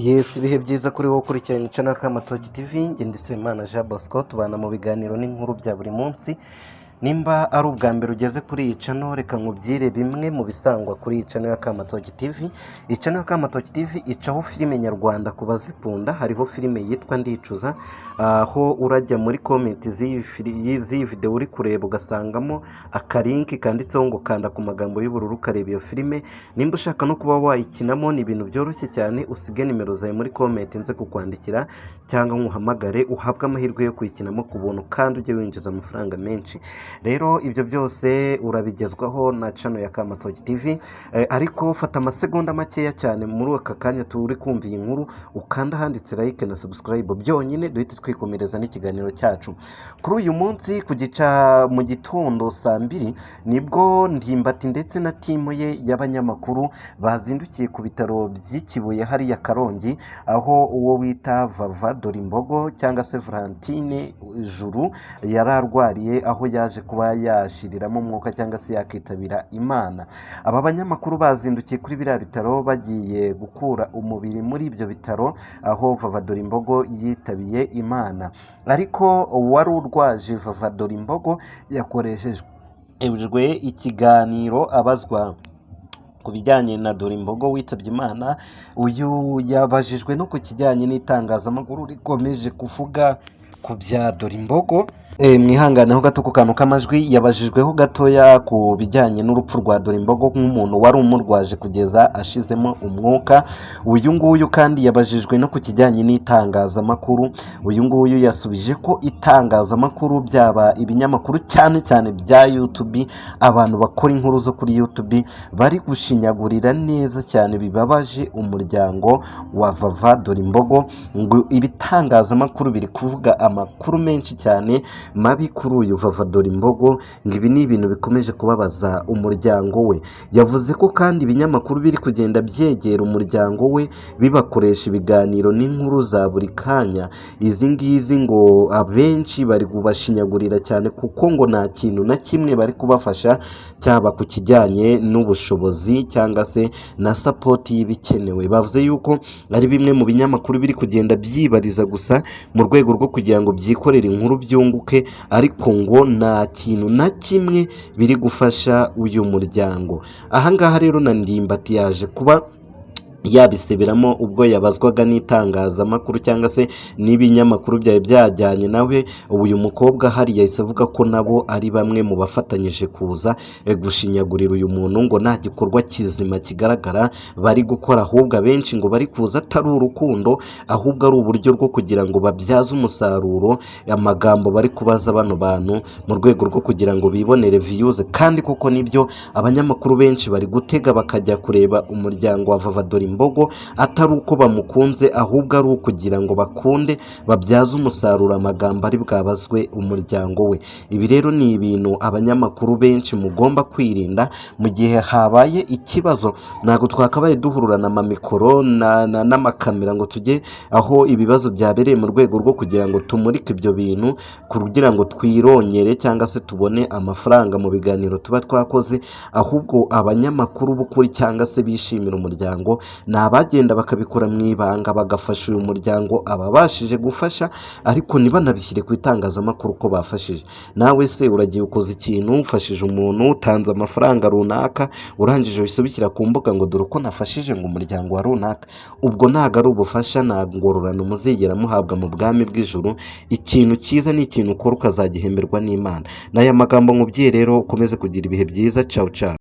Yes, ibihe byiza kuri wowe ukurikirana channel Kamatoki TV, njye Ndisemana Jean Bosco, tubana mu biganiro n'inkuru bya buri munsi. Nimba ari ubwa mbere ugeze kuri iyi channel, reka nkubwire bimwe mu bisangwa kuri iyi channel ya Kamatoki TV. Iyi channel ya Kamatoki TV icaho filime nyarwanda ku bazikunda. Hariho filime yitwa Ndicuza, aho urajya muri comment z'iyi video uri kureba ugasangamo akalinki kanditseho ngo kanda ku magambo y'ubururu ukareba iyo filime. Nimba ushaka no kuba wayikinamo, ni ibintu byoroshye cyane. Usige nimero zawe muri comment nze kukwandikira cyangwa nkuhamagare uhabwe amahirwe yo kuyikinamo ku buntu kandi ujye winjiza amafaranga menshi. Rero ibyo byose urabigezwaho na channel ya Kamatoki TV, ariko fata amasegonda makeya cyane muri aka kanya turi kumva iyi nkuru, ukanda handitse like na subscribe byonyine, duhite twikomereza n'ikiganiro cyacu. Kuri uyu munsi kugica mu gitondo saa 2 nibwo Ndimbati ndetse na timu ye y'abanyamakuru bazindukiye ku bitaro by'ikibuye hariya Karongi, aho uwo wita Vava Dorimbogo cyangwa se Valentine Juru yararwariye, aho yaje kuba yashiriramo umwuka cyangwa se yakitabira Imana. Aba banyamakuru bazindukiye kuri biriya bitaro bagiye gukura umubiri muri ibyo bitaro, aho Vava Dorimbogo yitabiye Imana. Ariko wari urwaje Vava Dorimbogo yakoreshejwe ikiganiro abazwa ku bijyanye na Dorimbogo witabye Imana. Uyu yabajijwe no ku kijyanye n'itangazamakuru rikomeje kuvuga ku bya Dorimbogo. Mwihanganeho gato ku kantu k'amajwi, yabajijweho gatoya ku bijyanye n'urupfu rwa Dorimbogo nk'umuntu wari umurwaje kugeza ashizemo umwuka. Uyu nguyu kandi yabajijwe no ku kijyanye n'itangazamakuru. Uyu nguyu yasubije ko itangazamakuru byaba ibinyamakuru cyane cyane bya YouTube, abantu bakora inkuru zo kuri YouTube bari gushinyagurira neza cyane bibabaje umuryango wa Vava Dorimbogo. Ngo ibitangazamakuru biri kuvuga amakuru menshi cyane mabi kuri uyu Vava Dorimbogo, ngo ibi ni ibintu bikomeje kubabaza umuryango we. Yavuze ko kandi ibinyamakuru biri kugenda byegera umuryango we bibakoresha ibiganiro n'inkuru za buri kanya. Izi ngizi ngo abenshi bari kubashinyagurira cyane kuko ngo nta kintu na kimwe bari kubafasha, cyaba ku kijyanye n'ubushobozi cyangwa se na support y'ibikenewe. Bavuze yuko ari bimwe mu binyamakuru biri kugenda byibariza gusa mu rwego rwo kugira ngo byikorere inkuru byunguke, ariko ngo nta kintu na kimwe biri gufasha uyu muryango. Ahangaha rero na Ndimbati yaje kuba yabiseberamo ubwo yabazwaga n'itangazamakuru cyangwa se n'ibinyamakuru byawe byajyanye nawe. Uyu mukobwa hari yahise avuga ko nabo ari bamwe mu bafatanyije kuza gushinyagurira uyu muntu, ngo nta gikorwa kizima kigaragara bari gukora, ahubwo abenshi ngo bari kuza atari urukundo, ahubwo ari uburyo rwo kugira ngo babyaze umusaruro amagambo bari kubaza bano bantu mu rwego rwo kugira ngo bibonere views. Kandi koko nibyo, abanyamakuru benshi bari gutega bakajya kureba umuryango wa Vava Dorimbogo atari uko bamukunze, ahubwo ari ukugira ngo bakunde babyaze umusaruro amagambo ari bwabazwe umuryango we. Ibi rero ni ibintu abanyamakuru benshi mugomba kwirinda mu gihe habaye ikibazo. Ntabwo twakabaye duhururana amamikoro n'amakamera ngo tujye aho ibibazo byabereye mu rwego rwo kugira ngo tumurike ibyo bintu kugira ngo twirongere cyangwa se tubone amafaranga mu biganiro tuba twakoze. Ahubwo abanyamakuru b'ukuri cyangwa se bishimira umuryango ni abagenda bakabikora mu ibanga bagafasha uyu muryango ababashije gufasha, ariko ntibanabishyire ku itangazamakuru ko bafashije. Nawe se uragiye ukoze ikintu, ufashije umuntu, utanze amafaranga runaka, urangije wese ubishyira ku mbuga ngo dore uko nafashije ngo umuryango wa runaka. Ubwo ntago ari ubufasha, nta ngororano muzigera muhabwa mu bwami bw'ijuru. Ikintu cyiza ni ikintu ukora ukazagihemberwa n'Imana. N'aya magambo nkubwiye rero, ukomeze kugira ibihe byiza. Ciao ciao.